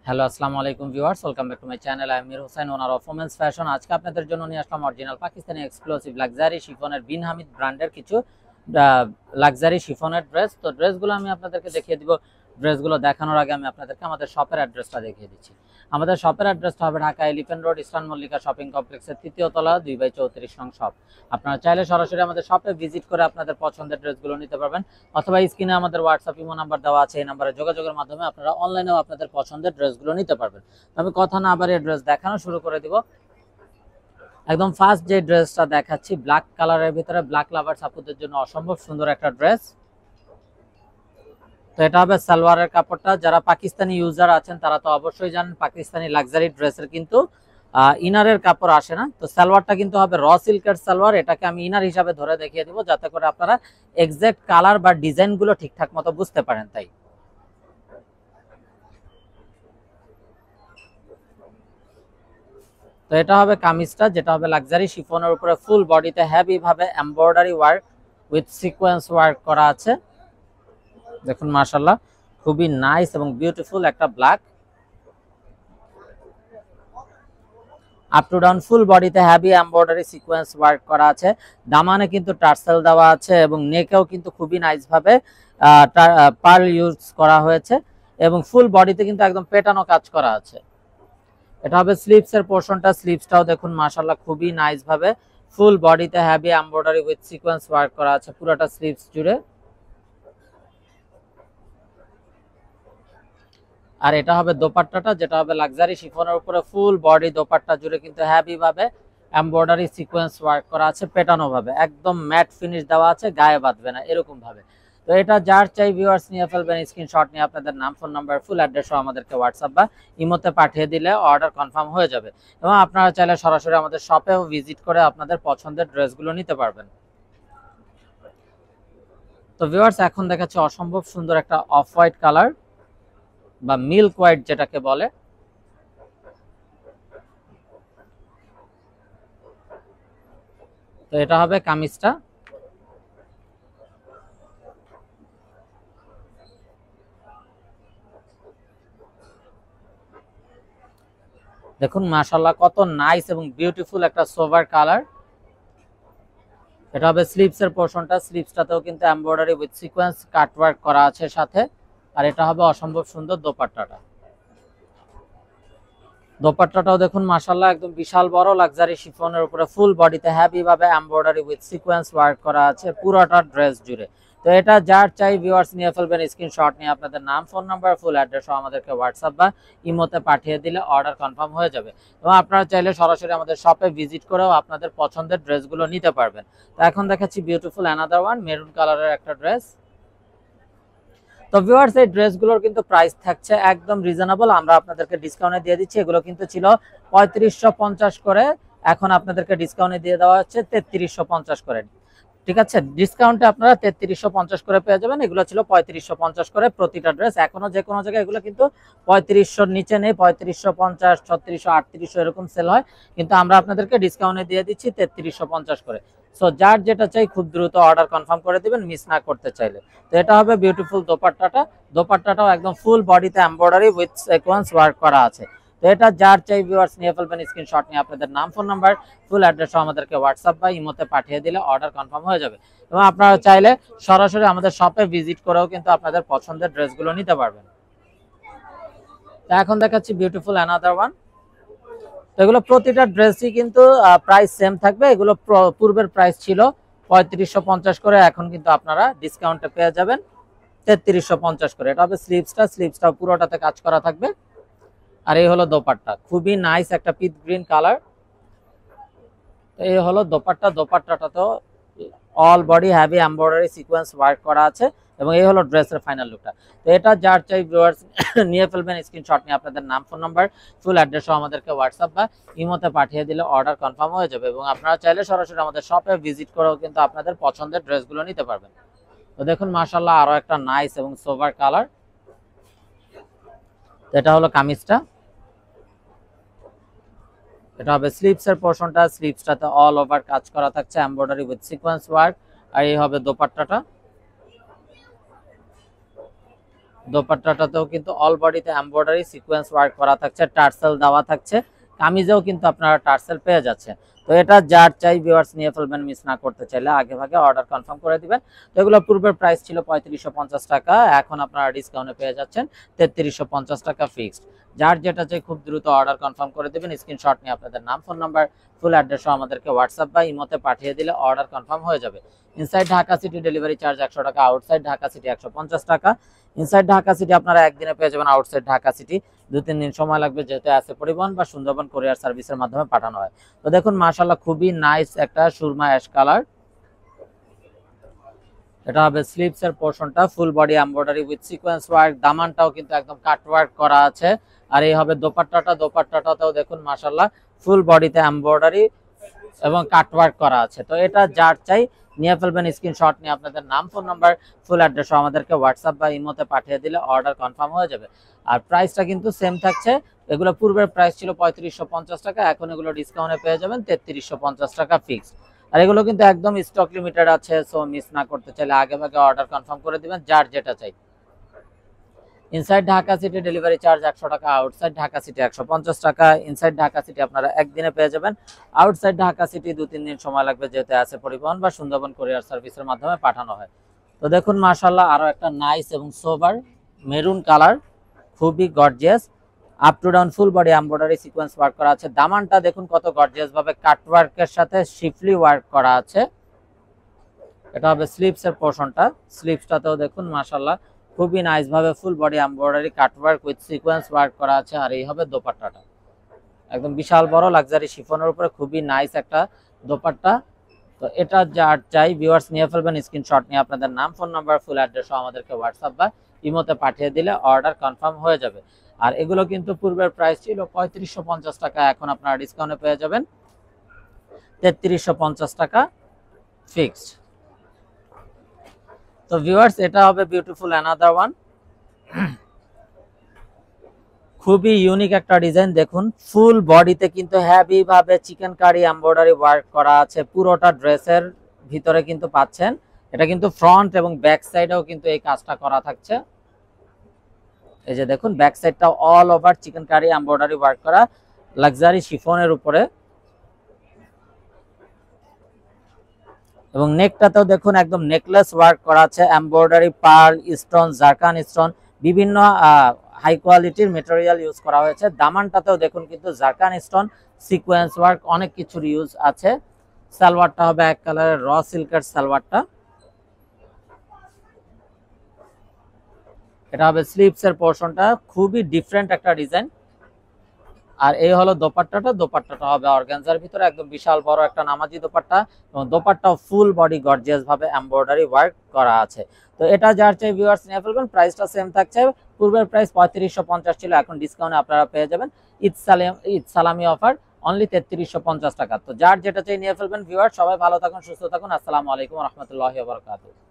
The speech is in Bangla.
হ্যালো আসসালামু আলাইকুম viewers, welcome back to my channel. আমি Mir Hossain, owner of women's fashion. আজকে আপনাদের জন্য নিয়ে আসলাম অরিজিনাল পাকিস্তানি এক্সক্লুসিভ লাক্সারি শিফনের বিন হামিদ ব্র্যান্ডের কিছু লাক্সারি শিফনের ড্রেস। তো ড্রেসগুলো আমি আপনাদেরকে দেখিয়ে দিব। ড্রেসগুলো দেখানোর আগে আমি আপনাদেরকে আমাদের শপের অ্যাড্রেসটা দেখিয়ে দিচ্ছি। আমাদের শপের অ্যাড্রেসটা হবে Dhaka elephant road, eastern Mallika shopping কমপ্লেক্সের 3য় তলা, 2/34 নং শপ। আপনারা চাইলে সরাসরি আমাদের শপে ভিজিট করে আপনাদের পছন্দের ড্রেসগুলো নিতে পারবেন, অথবা স্ক্রিনে আমাদের হোয়াটসঅ্যাপ ইমো নাম্বার দেওয়া আছে, এই নাম্বারে যোগাযোগের মাধ্যমে আপনারা অনলাইনেও আপনাদের পছন্দের ড্রেসগুলো নিতে পারবেন। আমি কথা না বাড়িয়ে ড্রেস দেখানো শুরু করে দিব। একদম ফার্স্ট যে ড্রেসটা দেখাচ্ছি, ব্ল্যাক কালারের ভিতরে, ব্ল্যাক লাভার্স আপুদের জন্য অসম্ভব সুন্দর একটা ড্রেস। তো এটা হবে সালোয়ারের কাপড়টা। যারা পাকিস্তানি ইউজার আছেন তারা তো অবশ্যই জানেন পাকিস্তানি লাক্সারি ড্রেসের কিন্তু ইনারের কাপড় আসে না। তো সালোয়ারটা কিন্তু হবে র সিল্কের সালোয়ার। এটাকে আমি ইনার হিসাবে ধরে দেখিয়ে দিব যাতে করে আপনারা এক্সাক্ট কালার বা ডিজাইন গুলো ঠিকঠাক মতো বুঝতে পারেন। তাই তো এটা হবে কামিজটা, যেটা হবে লাক্সারি শিফনের উপরে ফুল বডিতে হেভি ভাবে embroidery work with sequence work করা আছে। দেখুন মাশাআল্লাহ, খুবই নাইস এবং বিউটিফুল একটা ব্ল্যাক। আপ টু ডাউন ফুল বডিতে হেভি এমব্রয়ডারি সিকোয়েন্স ওয়ার্ক করা আছে। দামানে কিন্তু টার্সেল দেওয়া আছে এবং নেকেও কিন্তু খুবই নাইস ভাবে পার্ল ইউজ করা হয়েছে এবং ফুল বডিতে কিন্তু একদম পেটানো কাজ করা আছে। এটা হবে স্লিভস এর পোরশনটা। স্লিভসটাও দেখুন মাশাআল্লাহ খুবই নাইস ভাবে ফুল বডিতে heavy embroidery with sequence work করা আছে পুরোটা স্লিভস জুড়ে। আর এটা হবে দোপাট্টাটা, যেটা হবে লাক্সারি শিফনের উপরে ফুল বডি দোপাট্টা জুড়ে কিন্তু হেভি ভাবে এমব্রয়ডারি সিকোয়েন্স ওয়ার্ক করা আছে, পেটানো ভাবে একদম ম্যাট ফিনিশ দেওয়া আছে, গায়ে বাঁধবে না এরকম ভাবে। তো এটা যার চাই ভিউয়ার্স নিয়ে ফেলবেন, স্ক্রিনশট নিয়ে আপনাদের নাম, ফোন নাম্বার, ফুল অ্যাড্রেস সহ আমাদেরকে হোয়াটসঅ্যাপ বা ইমোতে পাঠিয়ে দিলে অর্ডার কনফার্ম হয়ে যাবে। এবং আপনারা চাইলে সরাসরি আমাদের শপেও ভিজিট করে আপনাদের পছন্দের ড্রেসগুলো নিতে পারবেন। তো ভিউয়ার্স এখন দেখাচ্ছে অসম্ভব সুন্দর একটা অফ হোয়াইট কালার বা মিল্ক হোয়াইট যেটাকে বলে। তো এটা হবে কামিজটা। দেখুন মাশাআল্লাহ কত নাইস এবং বিউটিফুল একটা সোভার কালার। এটা হবে স্লিভস এর পোরশনটা। স্লিভসটাতেও কিন্তু এমব্রয়ডারি উইথ সিকোয়েন্স কাটওয়ার্ক করা আছে সাথে। আর এটা হবে অসম্ভব সুন্দর দোপাট্টাটা। দোপাট্টাটাও দেখুন মাশাআল্লাহ একদম বিশাল বড় লাক্সারি শিফনের উপরে ফুল বডিতে হেভি ভাবে এমব্রয়ডারি উইথ সিকোয়েন্স ওয়ার্ক করা আছে পুরোটা ড্রেস জুড়ে। তো এটা যার চাই ভিউয়ার্স নিয়ে ফেলবেন, স্ক্রিনশট নিয়ে আপনাদের নাম, ফোন নাম্বার, ফুল অ্যাড্রেস সহ আমাদেরকে হোয়াটসঅ্যাপ বা ইমোতে পাঠিয়ে দিলে অর্ডার কনফার্ম হয়ে যাবে। এবং আপনারা চাইলে সরাসরি আমাদের শপে ভিজিট করেও আপনাদের পছন্দের ড্রেসগুলো নিতে পারবেন। তো এখন দেখাচ্ছি বিউটিফুল অ্যানাদার ওয়ান, মেরুন কালারের একটা ড্রেস। তো ভিউয়ার্স এই ড্রেসগুলোর কিন্তু প্রাইস থাকছে একদম রিজনেবল, আমরা আপনাদেরকে ডিসকাউন্টে দিয়ে দিচ্ছি। এগুলো কিন্তু ছিল 3550 করে, এখন আপনাদেরকে ডিসকাউন্টে দিয়ে দেওয়া হচ্ছে 3350 করে। ঠিক আছে, ডিসকাউন্টে আপনারা 3350 করে পেয়ে যাবেন। এগুলো ছিল 3550 করে প্রতিটা ড্রেস। এখনো যে কোনো জায়গায় এগুলো কিন্তু 3500-র নিচে নেই, 3550, 3600, 3800 এরকম সেল হয়, কিন্তু আমরা আপনাদেরকে ডিসকাউন্টে দিয়ে দিচ্ছি 3350 করে। সো যার যেটা চাই খুব দ্রুত অর্ডার কনফার্ম করে দিবেন, মিস না করতে চাইলে। তো এটা হবে বিউটিফুল দোপাট্টাটা। দোপাট্টাটাও একদম ফুল বডিতে এমব্রয়ডারি উইথ সিকোয়েন্স ওয়ার্ক করা আছে। তো এটা যার চাই ভিউয়ার্স নিয়ে ফেলবেন, স্ক্রিনশট নিয়ে আপনাদের নাম, ফোন নাম্বার, ফুল অ্যাড্রেস আমাদেরকে হোয়াটসঅ্যাপ বা ইমোতে পাঠিয়ে দিলে অর্ডার কনফার্ম হয়ে যাবে। এবং আপনারা চাইলে সরাসরি আমাদের শপে ভিজিট করেও কিন্তু আপনাদের পছন্দের ড্রেসগুলো নিতে পারবেন। তো এখন দেখাচ্ছি বিউটিফুল অ্যানাদার ওয়ান। তো এগুলো প্রতিটা ড্রেসই কিন্তু প্রাইস সেম থাকবে। এগুলো পূর্বের প্রাইস ছিল 3550 করে, এখন কিন্তু আপনারা ডিসকাউন্টে পেয়ে যাবেন 3350 করে। এটা হবে স্লিভসটা। স্লিভসটা পুরোটাতে কাজ করা থাকবে। আর এই হলো দোপাট্টা, খুবই নাইস একটা পিচ গ্রিন কালার। এই হলো দোপাট্টা। দোপাট্টাটাতেও all body heavy embroidery sequence work করা আছে এবং এই হলো ড্রেসের ফাইনাল লুকটা। তো এটা যার চাই ভিউয়ার্স নিয়ে ফেলবেন, স্ক্রিনশট নিয়ে আপনাদের নাম, ফোন নাম্বার, ফুল অ্যাড্রেস সহ আমাদেরকে হোয়াটসঅ্যাপ বা ইমোতে পাঠিয়ে দিলে অর্ডার কনফার্ম হয়ে যাবে। এবং আপনারা চাইলে সরাসরি আমাদের শপে ভিজিট করেও কিন্তু আপনাদের পছন্দের ড্রেসগুলো নিতে পারবেন। তো দেখুন মাশাআল্লাহ আরো একটা নাইস এবং সোভার কালার। এটা হলো কামিজটা। এটা হবে স্লিভস এর পোরশনটা। স্লিভসটাতে অল ওভার কাজ করা থাকছে এমব্রয়ডারি উইথ সিকোয়েন্স ওয়ার্ক। আর এই হবে দোপাট্টাটা। দোপাট্টাটাতেও কিন্তু অল বডিতে এমব্রয়ডারি সিকোয়েন্স ওয়ার্ক করা থাকছে, টার্সেল দেওয়া থাকছে, কামিজেও কিন্তু আপনারা টার্সেল পেয়ে যাচ্ছেন। তো এটা যার চাই ভিউয়ার্স নিয়ে ফেলবেন, মিস না করতে চাইলে আগে ভাগে অর্ডার কনফার্ম করে দিবেন। তো এগুলো পূর্বের প্রাইস ছিল 3550 টাকা, এখন আপনারা ডিসকাউন্টে পেয়ে যাচ্ছেন 3350 টাকা ফিক্সড। যার যেটা চাই খুব দ্রুত অর্ডার কনফার্ম করে দিবেন, স্ক্রিনশট নিয়ে আপনাদের নাম, ফোন নাম্বার, ফুল অ্যাড্রেসও আমাদেরকে হোয়াটসঅ্যাপ বা ইমোতে পাঠিয়ে দিলে অর্ডার কনফার্ম হয়ে যাবে। Inside Dhaka city delivery charge 100 টাকা, আউটসাইড ঢাকা সিটি 150 টাকা। ইনসাইড ঢাকা সিটি আপনারা একদিনে পেয়ে যাবেন, আউটসাইড ঢাকা সিটি 2-3 দিন সময় লাগবে, যেহেতু আছে পরিবহন বা সুন্দরবন কুরিয়ার সার্ভিসের মাধ্যমে পাঠানো হয়। তো দেখুন মাশাআল্লাহ খুবই নাইস একটা সুরমা অ্যাশ কালার। এটা হবে স্লিভস এর পোরশনটা, full body embroidery with sequence work, দামানটাও কিন্তু একদম কাট ওয়ার্ক করা আছে। আর এই হবে দোপাট্টাটাতেও দেখুন মাশাআল্লাহ ফুল বডিতে এমব্রয়ডারি এবং কাট ওয়ার্ক করা আছে। তো এটা যার চাই নিয়ে ফেলবেন, স্ক্রিনশট নিয়ে আপনাদের নাম, ফোন নাম্বার, ফুল অ্যাড্রেসও আমাদেরকে হোয়াটসঅ্যাপ বা ইমোতে পাঠিয়ে দিলে অর্ডার কনফার্ম হয়ে যাবে। আর প্রাইসটা কিন্তু সেম থাকছে, এগুলো পূর্বের প্রাইস ছিল 3550 টাকা, এখন এগুলো ডিসকাউন্টে পেয়ে যাবেন 3350 টাকা ফিক্সড। আর এগুলো কিন্তু একদম স্টক লিমিটেড আছে, সো মিস না করতে চাইলে আগে ভাগে অর্ডার কনফার্ম করে দিবেন যার যেটা চাই। Inside Dhaka city delivery charge 100 টাকা, আউটসাইড ঢাকা সিটি 150 টাকা। ইনসাইড ঢাকা সিটি আপনারা একদিনে পেয়ে যাবেন, আউটসাইড ঢাকা সিটি 2-3 দিন সময় লাগবে, যেহেতু আছে পরিবহন বা সুন্দরবন কুরিয়ার সার্ভিসের মাধ্যমে পাঠানো হয়। তো দেখুন মাশাআল্লাহ আরো একটা নাইস এবং সোবার মেরুন কালার, খুবই gorgeous, up to down full body embroidery sequence work করা আছে। দামানটা দেখুন কত গর্জিয়াস ভাবে কাট ওয়ার্কের সাথে শিফলি ওয়ার্ক করা আছে। এটা হবে স্লিভস এর পোরশনটা, স্লিভসটাতেও দেখুন মাশাআল্লাহ খুবই নাইস ভাবে ফুল body embroidery cut work with sequence work করা আছে। আর এই হবে দোপাট্টাটা, একদম বিশাল বড় লাক্সারি শিফনের উপরে খুবই নাইস একটা দোপাট্টা। তো এটা যার চাই ভিউয়ার্স নিয়ে ফেলবেন, স্ক্রিনশট নিয়ে আপনাদের নাম, ফোন নাম্বার, ফুল অ্যাড্রেসও আমাদেরকে হোয়াটসঅ্যাপ বা ইমোতে পাঠিয়ে দিলে অর্ডার কনফার্ম হয়ে যাবে। আর এগুলো কিন্তু পূর্বের প্রাইস ছিল 3550 টাকা, এখন আপনারা ডিসকাউন্টে পেয়ে যাবেন 3350 টাকা ফিক্সড। তো ভিউয়ার্স এটা হবে বিউটিফুল অ্যানাদার ওয়ান, খুবই ইউনিক একটা ডিজাইন। দেখুন ফুল বডিতে কিন্তু হেভি ভাবে চিকেন কারি এমব্রয়ডারি ওয়ার্ক করা আছে, পুরোটা ড্রেসের ভিতরে কিন্তু পাচ্ছেন। এটা কিন্তু ফ্রন্ট এবং ব্যাক সাইডেও কিন্তু এই কাজটা করা থাকছে। এই যে দেখুন ব্যাক সাইডটা all over chikankari embroidery work করা লাক্সারি শিফনের উপরে, এবং নেকটাতেও দেখুন একদম নেকলেস ওয়ার্ক করা আছে, embroidery, pearl stone, zircon stone, বিভিন্ন হাই কোয়ালিটির মেটেরিয়াল ইউজ করা হয়েছে। দামানটাতেও দেখুন কিন্তু জারকান স্টোন, সিকোয়েন্স ওয়ার্ক, অনেক কিছুর ইউজ আছে। সালোয়ারটা হবে এক কালারের র সিল্কের সালোয়ারটা। এটা হবে স্লিভস এর পোরশনটা, খুবই ডিফারেন্ট একটা ডিজাইন। আর এই হলো দোপাট্টাটা হবে অর্গানজার ভিতরে, একদম বিশাল বড় একটা নামাজি দোপাট্টা, এবং দোপাট্টাও ফুল বডি গর্জিয়াস ভাবে এমব্রয়ডারি ওয়ার্ক করা আছে। তো এটা যার চাই ভিউয়ার্স নিয়ে ফেলবেন, প্রাইসটা সেম থাকছে, পূর্বের প্রাইস 3550 ছিল, এখন ডিসকাউন্টে আপনারা পেয়ে যাবেন ঈদ সালামি অফার অনলি 3350 টাকা। তো যার যেটা চাই নিয়ে ফেলবেন ভিউয়ার্স, সবাই ভালো থাকুন, সুস্থ থাকুন, আসসালামু আলাইকুম ওয়া রাহমাতুল্লাহি ওয়া বারাকাতুহু।